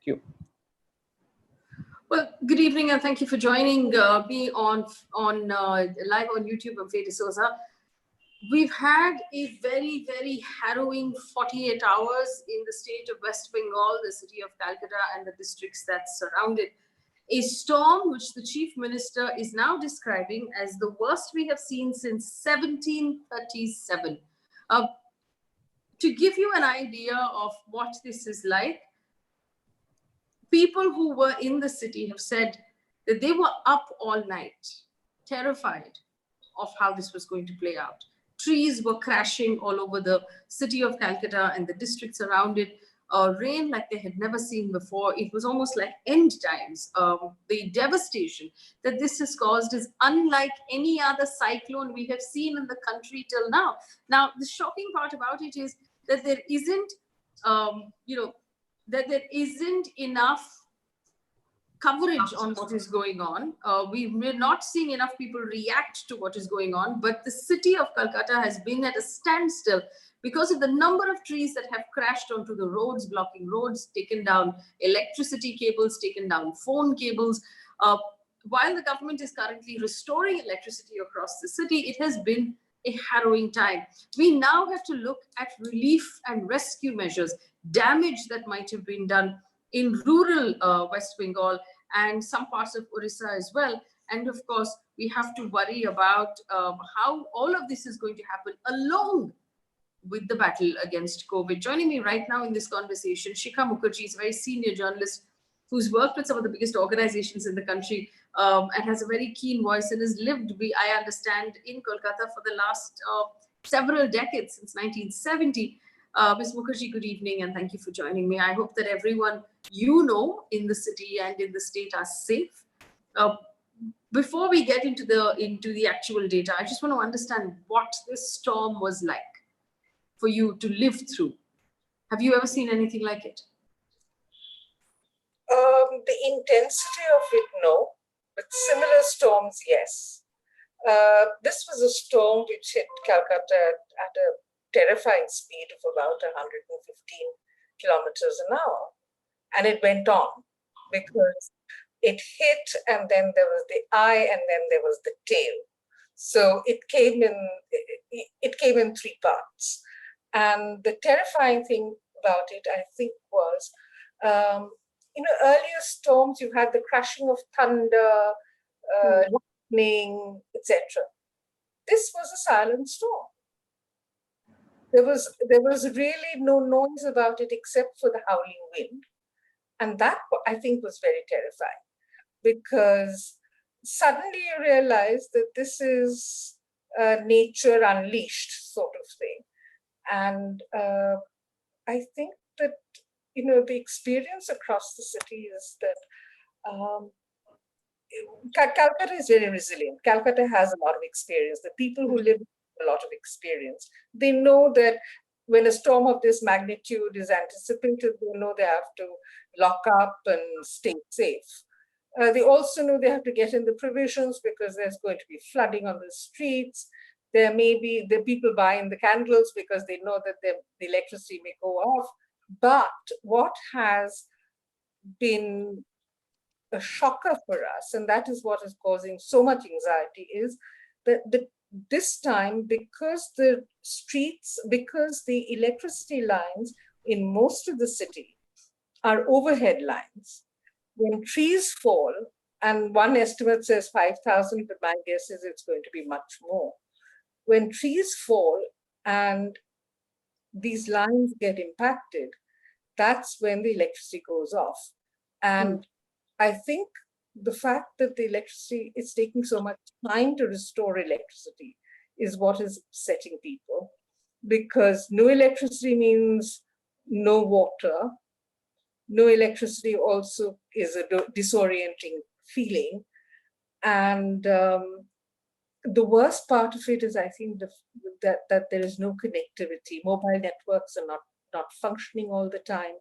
you. Well, good evening, and thank you for joining me on live on YouTube. I'm Faye D'Souza. We've had a very, very harrowing 48 hours in the state of West Bengal, the city of Calcutta, and the districts that surround it. A storm which the Chief Minister is now describing as the worst we have seen since 1737. To give you an idea of what this is like, people who were in the city have said that they were up all night, terrified of how this was going to play out. Trees were crashing all over the city of Calcutta and the districts around it. Rain like they had never seen before. It was almost like end times. The devastation that this has caused is unlike any other cyclone we have seen in the country till now. Now, the shocking part about it is that there isn't, that there isn't enough coverage on what is going on. We're not seeing enough people react to what is going on, but the city of Calcutta has been at a standstill because of the number of trees that have crashed onto the roads, blocking roads, taken down electricity cables, taken down phone cables. While the government is currently restoring electricity across the city, it has been a harrowing time. We now have to look at relief and rescue measures, damage that might have been done in rural West Bengal and some parts of Orissa as well. And of course, we have to worry about how all of this is going to happen along with the battle against COVID. Joining me right now in this conversation, Shikha Mukerjee is a very senior journalist who's worked with some of the biggest organizations in the country and has a very keen voice and has lived, I understand, in Kolkata for the last several decades, since 1970. Ms. Mukerjee, good evening, and thank you for joining me. I hope that everyone you know in the city and in the state are safe. Before we get into the actual data, I just want to understand what this storm was like for you to live through. Have you ever seen anything like it? The intensity of it, no, but similar storms, yes. This was a storm which hit Calcutta at a terrifying speed of about 115 kilometers an hour. And it went on because it hit, and then there was the eye, and then there was the tail. So it came in three parts. And the terrifying thing about it, I think, was, earlier storms, you had the crashing of thunder, lightning, etc. This was a silent storm. There was really no noise about it except for the howling wind. And that, I think, was very terrifying, because suddenly you realize that this is nature unleashed sort of thing. And I think that, the experience across the city is that Calcutta is very resilient. Calcutta has a lot of experience. The people who live a lot of experience. They know that when a storm of this magnitude is anticipated, they know they have to lock up and stay safe. They also know they have to get in the provisions because there's going to be flooding on the streets. There may be the people buying the candles because they know that the electricity may go off. But what has been a shocker for us, and that is what is causing so much anxiety, is that this time, because the electricity lines in most of the city are overhead lines, when trees fall, and one estimate says 5,000, but my guess is it's going to be much more. When trees fall and these lines get impacted, that's when the electricity goes off. And I think the fact that the electricity is taking so much time to restore electricity is what is upsetting people, because no electricity means no water. No electricity also is a disorienting feeling. And the worst part of it is, I think, that there is no connectivity. Mobile networks are not functioning all the time.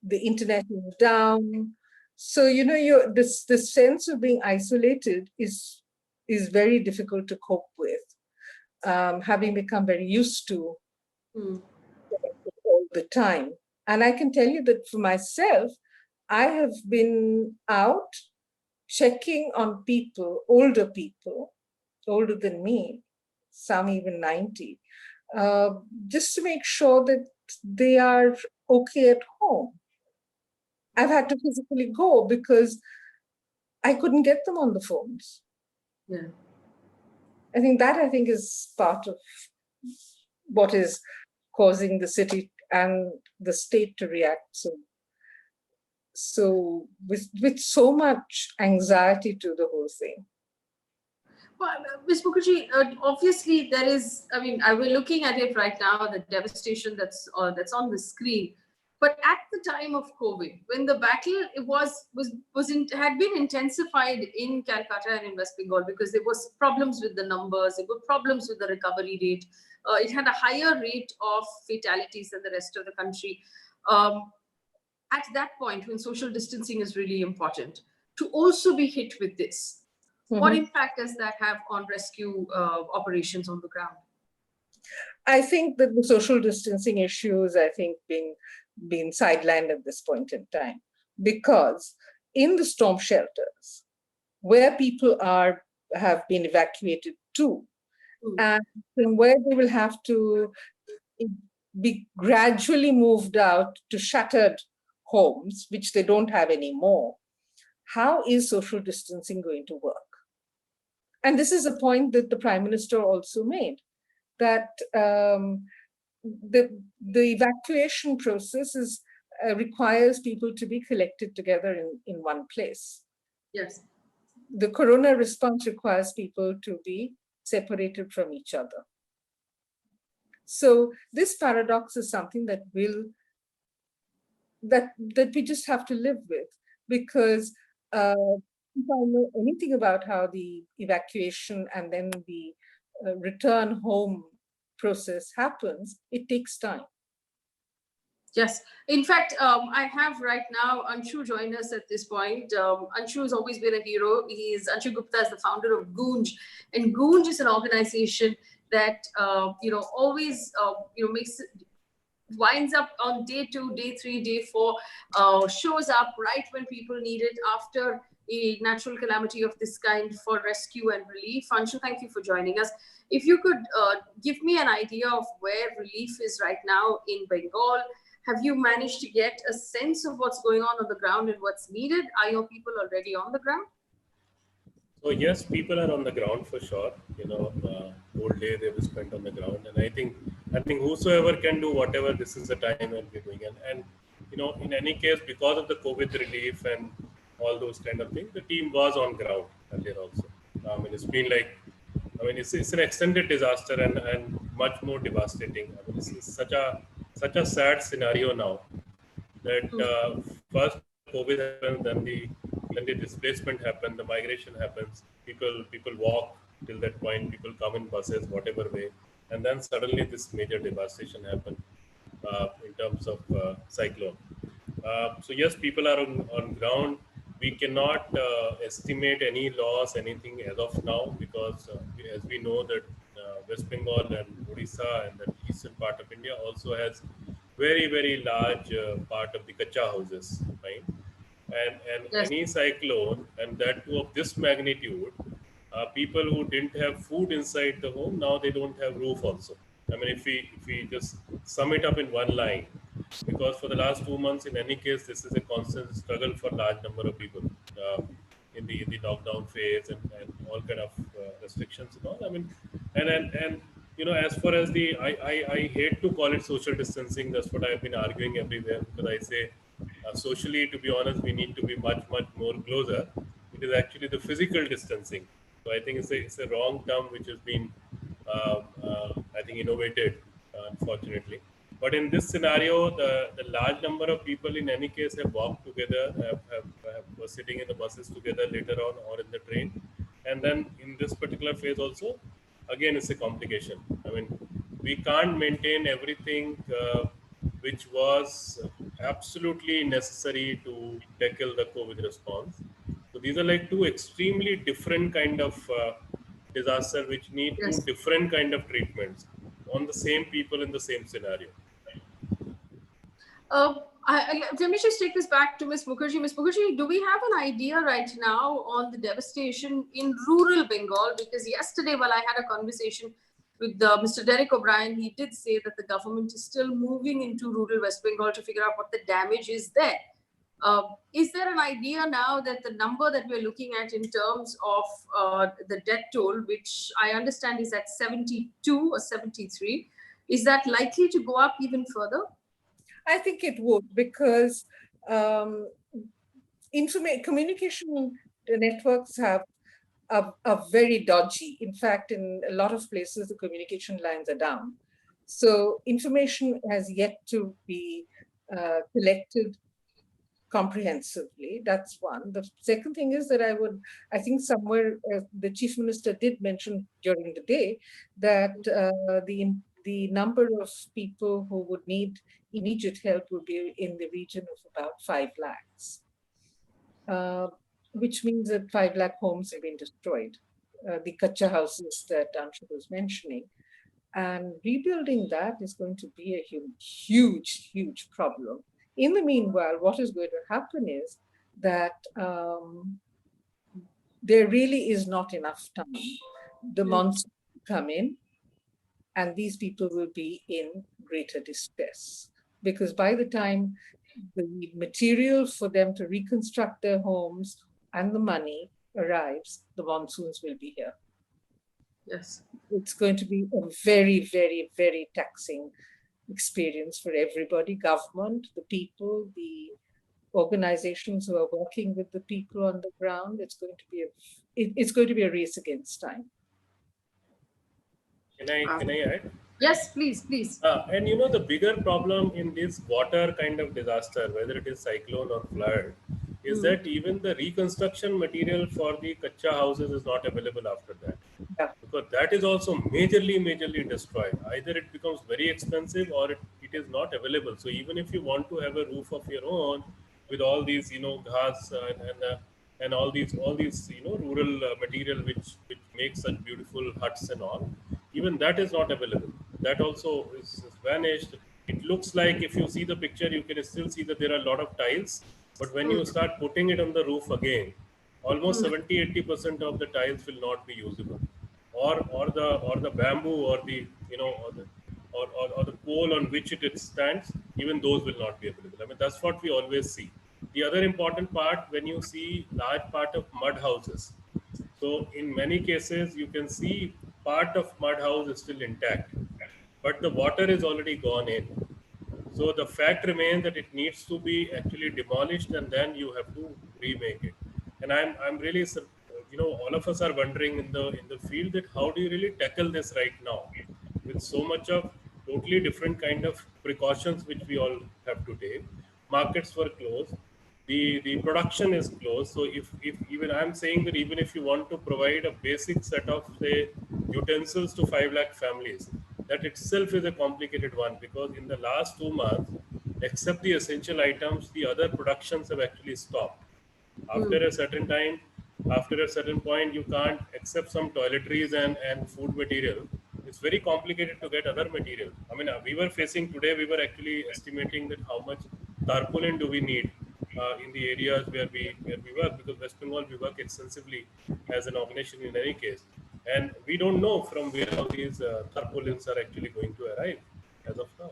The internet is down. So, this sense of being isolated is very difficult to cope with, having become very used to all the time. And I can tell you that for myself, I have been out checking on people, older than me, some even 90, just to make sure that they are okay at home. I've had to physically go because I couldn't get them on the phones. Yeah. I think is part of what is causing the city and the state to react so with so much anxiety to the whole thing. Well, Ms. Mukerjee, obviously there is, I mean, we're looking at it right now, the devastation that's on the screen. But at the time of COVID, when the battle had been intensified in Calcutta and in West Bengal, because there was problems with the numbers, there were problems with the recovery rate. It had a higher rate of fatalities than the rest of the country. At that point, when social distancing is really important, to also be hit with this, what impact does that have on rescue operations on the ground? I think that the social distancing issues, being sidelined at this point in time, because in the storm shelters, where people have been evacuated to, and from where they will have to be gradually moved out to shuttered homes, which they don't have anymore, how is social distancing going to work? And this is a point that the Prime Minister also made, that the evacuation process requires people to be collected together in one place. Yes. The corona response requires people to be separated from each other. So this paradox is something that we just have to live with, because if I know anything about how the evacuation and then the return home process happens, it takes time. Yes. In fact, I have right now Anshu join us at this point. Anshu has always been a hero. Anshu Gupta is the founder of Goonj, and Goonj is an organization that always winds up on day 2, day 3, day 4, shows up right when people need it after a natural calamity of this kind for rescue and relief. Anshu, thank you for joining us. If you could give me an idea of where relief is right now in Bengal. Have you managed to get a sense of what's going on the ground and what's needed? Are your people already on the ground? So yes, people are on the ground for sure. Whole day they will spend on the ground, and I think whosoever can do whatever, this is the time when we're doing. And in any case, because of the COVID relief and all those kind of things, the team was on ground earlier also. It's been like, it's an extended disaster and much more devastating. It's such a sad scenario now that first COVID happens, then the displacement happens, the migration happens. People walk till that point. People come in buses, whatever way, and then suddenly this major devastation happened in terms of cyclone. So yes, people are on ground. We cannot estimate any loss, anything as of now, because as we know that West Bengal and Odisha and the eastern part of India also has very large part of the kacha houses, right? And Yes. any cyclone, and that too of this magnitude, people who didn't have food inside the home, now they don't have roof also. If we just sum it up in one line, because for the last 2 months, in any case, this is a constant struggle for large number of people in the lockdown phase and all kind of restrictions and all. And as far as I hate to call it social distancing. That's what I've been arguing everywhere, because I say socially, to be honest, we need to be much more closer. It is actually the physical distancing. So I think it's a wrong term which has been I think innovated, unfortunately. But in this scenario, the large number of people in any case have walked together, were sitting in the buses together later on, or in the train. And then in this particular phase also, again, it's a complication. We can't maintain everything which was absolutely necessary to tackle the COVID response. So these are like two extremely different kind of disaster which need Yes. two different kind of treatments on the same people in the same scenario. Let me just take this back to Ms. Mukerjee. Ms. Mukerjee, do we have an idea right now on the devastation in rural Bengal? Because yesterday, while I had a conversation with Mr. Derek O'Brien, he did say that the government is still moving into rural West Bengal to figure out what the damage is there. Is there an idea now that the number that we're looking at in terms of the death toll, which I understand is at 72 or 73, is that likely to go up even further? I think it would, because communication networks are very dodgy. In fact, in a lot of places, the communication lines are down. So information has yet to be collected comprehensively. That's one. The second thing is that I think somewhere the chief minister did mention during the day that the number of people who would need immediate help would be in the region of about 5 lakhs, which means that 5 lakh homes have been destroyed, the kacha houses that Anshu was mentioning. And rebuilding that is going to be a huge, huge problem. In the meanwhile, what is going to happen is that there really is not enough time. The monsoon will come in, and these people will be in greater distress, because by the time the material for them to reconstruct their homes and the money arrives, the monsoons will be here. Yes. It's going to be a very, very, very taxing experience for everybody, government, the people, the organizations who are working with the people on the ground. It's going to be a race against time. Can I add? Yes, please, please. And the bigger problem in this water kind of disaster, whether it is cyclone or flood, is that even the reconstruction material for the kacha houses is not available after that. Yeah. Because that is also majorly destroyed. Either it becomes very expensive or it is not available. So even if you want to have a roof of your own with all these, ghas and all these rural material which makes such beautiful huts and all, even that is not available. That also is vanished. It looks like, if you see the picture, you can still see that there are a lot of tiles, but when you start putting it on the roof again, almost 70-80% of the tiles will not be usable, or the bamboo, or the or the pole on which it stands, even those will not be available. I mean, that's what we always see. The other important part, when you see large part of mud houses, so in many cases you can see part of mud house is still intact, but the water is already gone in. So the fact remains that it needs to be actually demolished, and then you have to remake it. And I'm really, all of us are wondering in the field, that how do you really tackle this right now, with so much of totally different kind of precautions which we all have to take. Markets were closed, the production is closed. So if even I'm saying that even if you want to provide a basic set of, say, utensils to 5 lakh families, that itself is a complicated one, because in the last 2 months, except the essential items, the other productions have actually stopped. After a certain time, after a certain point, you can't accept some toiletries and food material. It's very complicated to get other material. I mean, we were facing today, we were actually estimating that how much tarpaulin do we need in the areas where we work, because West Bengal, we work extensively as an organization in any case. And we don't know from where all these tarpaulins are actually going to arrive as of now.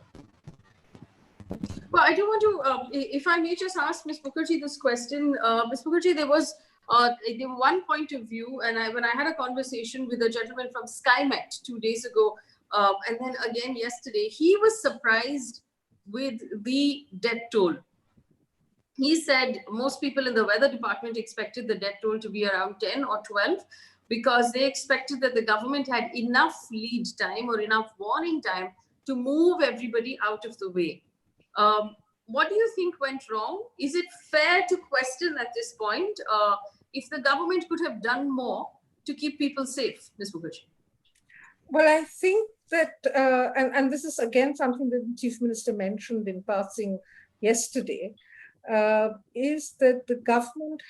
Well, I do want to, if I may just ask Ms. Mukerjee this question. Ms. Mukerjee, there was one point of view, and when I had a conversation with a gentleman from SkyMet 2 days ago, and then again yesterday, he was surprised with the death toll. He said most people in the weather department expected the death toll to be around 10 or 12, because they expected that the government had enough lead time or enough warning time to move everybody out of the way. What do you think went wrong? Is it fair to question at this point if the government could have done more to keep people safe, Ms. Mukerjee? Well, I think that, and this is again something that the Chief Minister mentioned in passing yesterday, is that the government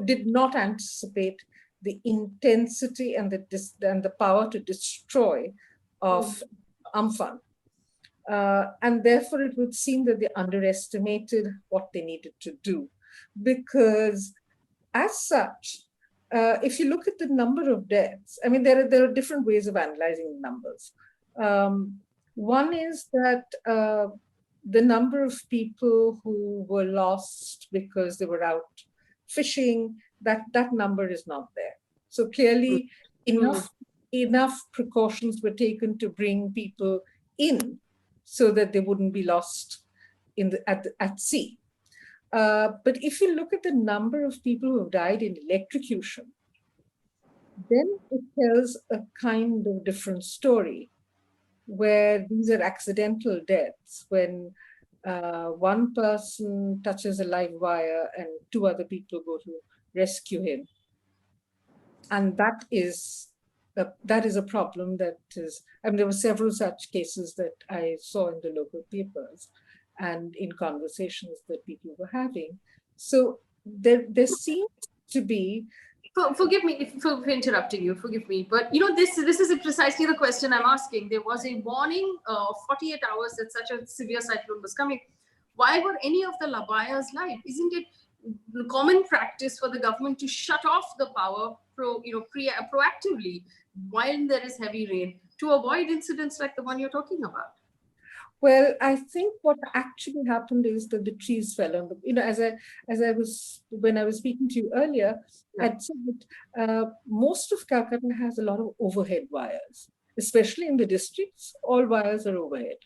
did not anticipate the intensity and the power to destroy of Amphan. And therefore, it would seem that they underestimated what they needed to do. Because as such, if you look at the number of deaths, I mean, there are different ways of analyzing the numbers. One is that the number of people who were lost because they were out fishing, that number is not there. So clearly, enough precautions were taken to bring people in so that they wouldn't be lost at sea. But if you look at the number of people who have died in electrocution, then it tells a kind of different story, where these are accidental deaths, when one person touches a live wire and two other people go to rescue him. And that is a problem that is, I mean, there were several such cases that I saw in the local papers and in conversations that people were having. So there seems to be. Forgive me for interrupting you, forgive me. But you know, this is precisely the question I'm asking. There was a warning of 48 hours that such a severe cyclone was coming. Why were any of the wires live? Isn't it common practice for the government to shut off the power proactively while there is heavy rain to avoid incidents like the one you're talking about? Well, I think what actually happened is that the trees fell on the, when I was speaking to you earlier, I'd said that most of Calcutta has a lot of overhead wires, especially in the districts. All wires are overhead.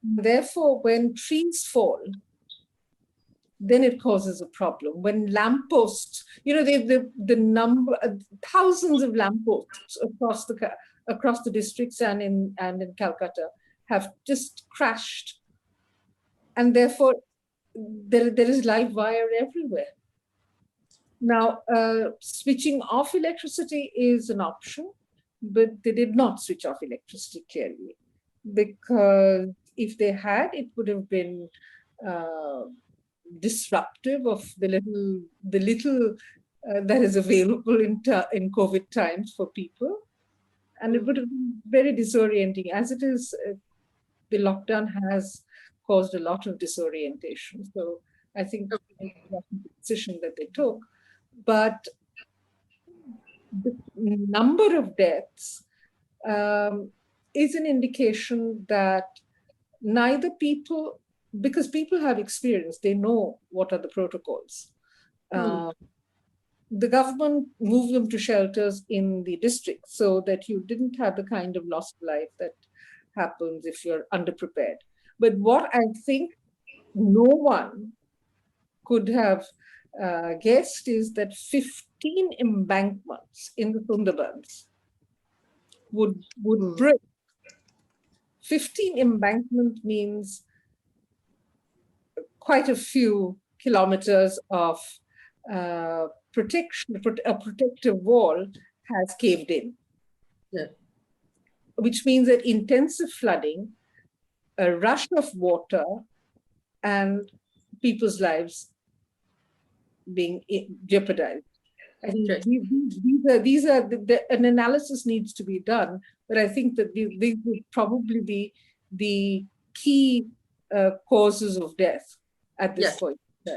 Therefore, when trees fall, then it causes a problem. When lampposts, the number, thousands of lampposts across the districts and in Calcutta have just crashed, and therefore there is live wire everywhere. Now, switching off electricity is an option, but they did not switch off electricity clearly, because if they had, it would have been disruptive of the little that is available in COVID times for people, and it would have been very disorienting. As it is, the lockdown has caused a lot of disorientation. So I think the decision that they took, but the number of deaths is an indication that neither people, because people have experience, they know what are the protocols. The government moved them to shelters in the district so that you didn't have the kind of loss of life that happens if you're underprepared. But what I think no one could have guessed is that 15 embankments in the Sundarbans would break. 15 embankment means quite a few kilometers of protection. A protective wall has caved in. Yeah. Which means that intensive flooding, a rush of water, and people's lives being jeopardized. I think these are an analysis needs to be done, but I think that these would probably be the key causes of death at this point in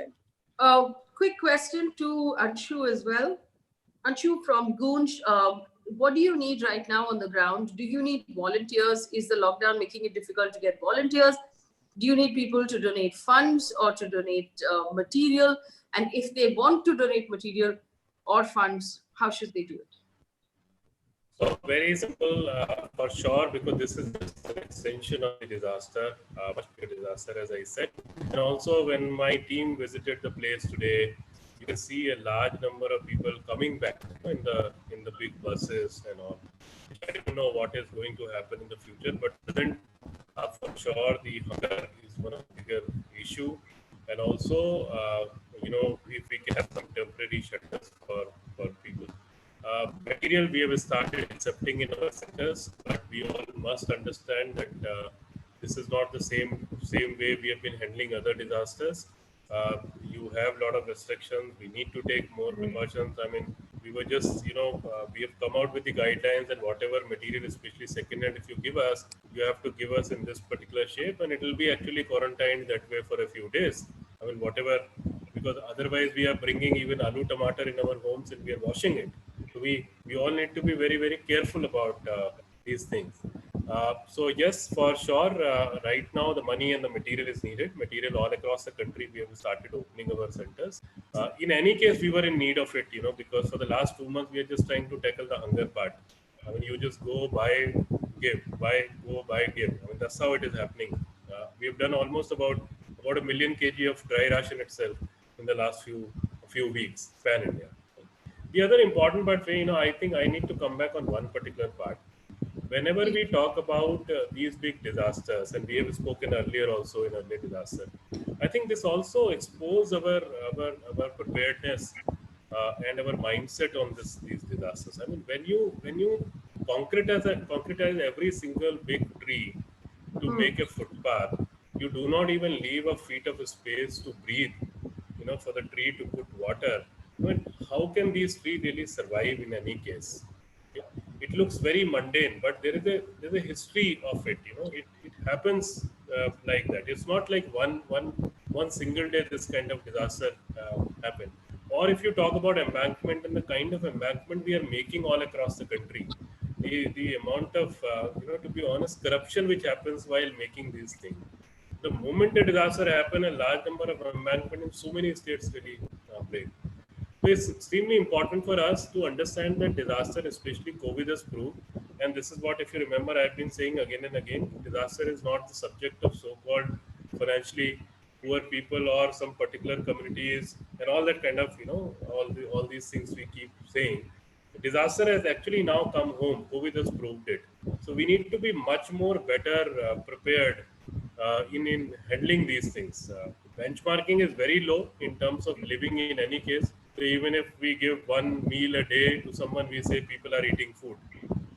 time. Quick question to Anshu as well. Anshu from Goonj, what do you need right now on the ground? Do you need volunteers? Is the lockdown making it difficult to get volunteers? Do you need people to donate funds or to donate material? And if they want to donate material or funds, how should they do it? So very simple, for sure, because this is just an extension of the disaster, much bigger disaster, as I said. And also, when my team visited the place today, you can see a large number of people coming back in the big buses and all. I don't know what is going to happen in the future, but present, for sure, the hunger is one of the bigger issue. And also, if we can have some temporary shelters for people. Material we have started accepting in our centers, but we all must understand that this is not the same way we have been handling other disasters. You have a lot of restrictions. We need to take more precautions. I mean, We were just, we have come out with the guidelines, and whatever material, especially second hand, if you give us, you have to give us in this particular shape, and it will be actually quarantined that way for a few days. I mean, whatever, because otherwise we are bringing even aloo tomato in our homes and we are washing it. So we all need to be very, very careful about these things. So yes, for sure, right now the money and the material is needed. Material all across the country, we have started opening our centers. In any case, we were in need of it, because for the last 2 months, we are just trying to tackle the hunger part. I mean, you just go buy, give, buy, go buy, give. I mean, that's how it is happening. We have done almost about a million kg of dry ration itself in the last few weeks, pan India. The other important part, I think I need to come back on one particular part. Whenever we talk about these big disasters, and we have spoken earlier also in earlier disaster, I think this also exposes our preparedness and our mindset on these disasters. I mean, when you concretize every single big tree to make a footpath, you do not even leave a feet of space to breathe, for the tree to put water. I mean, how can these trees really survive in any case? It looks very mundane, but there's a history of it. It happens like that. It's not like one single day this kind of disaster happened. Or if you talk about embankment and the kind of embankment we are making all across the country, the amount of to be honest, corruption which happens while making these things. The moment a disaster happens, a large number of embankment in so many states really break. So it's extremely important for us to understand that disaster, especially COVID, has proved. And this is what, if you remember, I've been saying again and again: disaster is not the subject of so-called financially poor people or some particular communities and all that kind of, all these things we keep saying. Disaster has actually now come home. COVID has proved it. So we need to be much more better prepared in handling these things. Benchmarking is very low in terms of living in any case. So even if we give one meal a day to someone, we say people are eating food.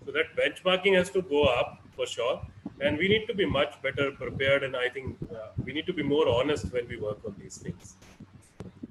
So that benchmarking has to go up for sure. And we need to be much better prepared. And I think we need to be more honest when we work on these things.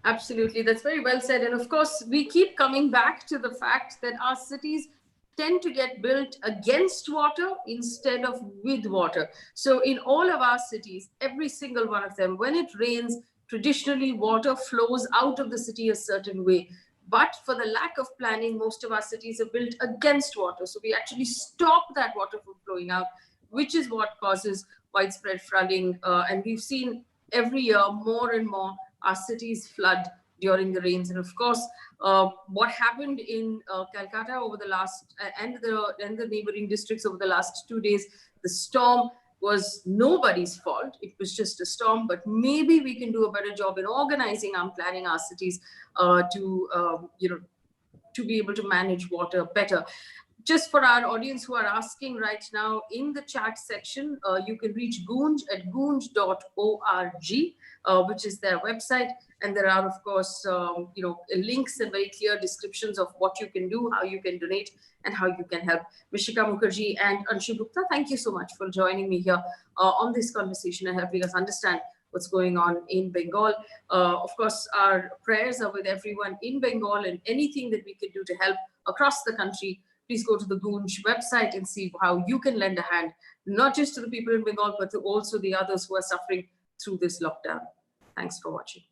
Absolutely. That's very well said. And of course, we keep coming back to the fact that our cities tend to get built against water instead of with water. So in all of our cities, every single one of them, when it rains, traditionally water flows out of the city a certain way. But for the lack of planning, most of our cities are built against water. So we actually stop that water from flowing out, which is what causes widespread flooding. And we've seen every year more and more our cities flood during the rains. And of course, what happened in Calcutta over the last, and the neighboring districts over the last 2 days, the storm was nobody's fault. It was just a storm, but maybe we can do a better job in organizing and planning our cities to be able to manage water better. Just for our audience who are asking right now, in the chat section, you can reach Goonj at goonj.org, which is their website. And there are, of course, links and very clear descriptions of what you can do, how you can donate, and how you can help. Ms. Shikha Mukerjee and Anshu Gupta, thank you so much for joining me here on this conversation and helping us understand what's going on in Bengal. Of course, our prayers are with everyone in Bengal, and anything that we can do to help across the country, please go to the Goonj website and see how you can lend a hand, not just to the people in Bengal, but to also the others who are suffering through this lockdown. Thanks for watching.